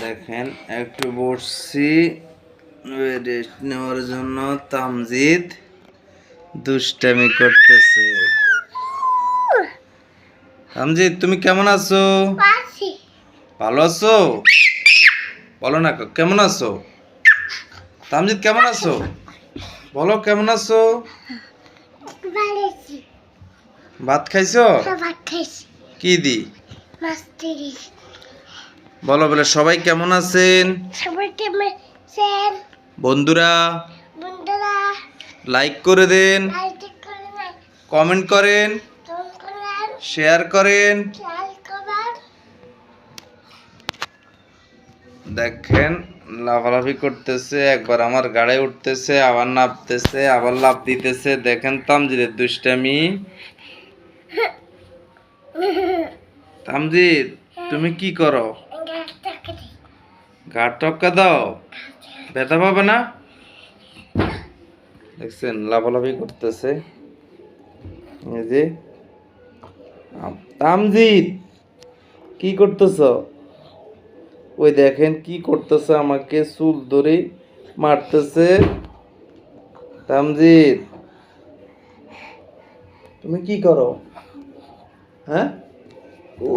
দেখেন একটু বসছি রেস্ট নেওয়ার জন্য। তামজিদ দুষ্টামি করতেছে। তামজিদ তুমি কেমন আছো? ভালো আছো? বলো না কেমন আছো? তামজিদ কেমন আছো? বলো কেমন আছো? ভাত খাইছো? কি দি? বলো বলে সবাই কেমন আছেন? বন্ধুরা লাইক করে দেন, কমেন্ট করেন, শেয়ার করেন। দেখেন লাফালাফি করতেছে, একবার আমার গাড়ি উঠতেছে, আবার নামতেছে, আবার লাফ দিতেছে। দেখেন তামজিদের দুষ্টামি। তামজিদ তুমি কি করো? ঘাট টক্কা দাও, ব্যথা পাবে না? দেখছেন লাফালাফি করতেছে। এই যে তামজিদ কি করতেছ? ওই দেখেন কি করতেছে, আমাকে চুল ধরে মারতেছে। তামজিদ তুমি কি করো? হ্যাঁ, ও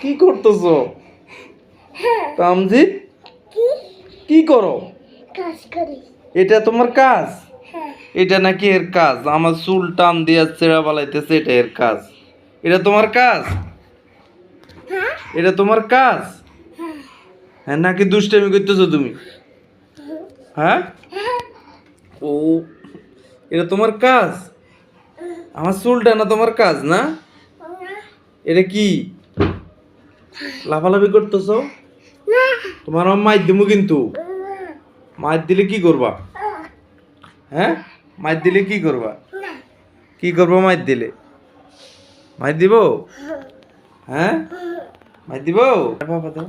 কি করতেছ? তামজিদ কি করো? এটা তোমার কাজ? এটা নাকি এর কাজ? আমার চুল টান দিয়া ছেঁড়া বালাইতেছে, এটা এর কাজ? এটা তোমার কাজ? এটা তোমার কাজ? হ্যাঁ নাকি দুষ্টামি করতেছো তুমি? হ্যাঁ, ও এটা তোমার কাজ? আমার চুলটা না তোমার কাজ না? এটা কি লাফালাফি করতেছো? তোমার মাইর দিমু কিন্তু। মাইর দিলে কি করবা? হ্যাঁ, মাইর দিলে কি করবা? কি করবো মাইর দিলে? মাইর দিব? হ্যাঁ, মাইর দিব? বাবা দাও,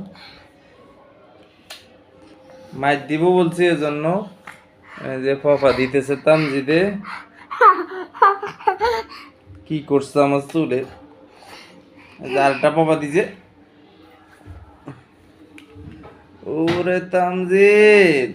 মাইর দিব বলছি এজন্য যে পাপা দিতেছে তামজিদে। কি করছে আমার চুলে? আরেকটা পাপা দিছে। ওরে তামজিদ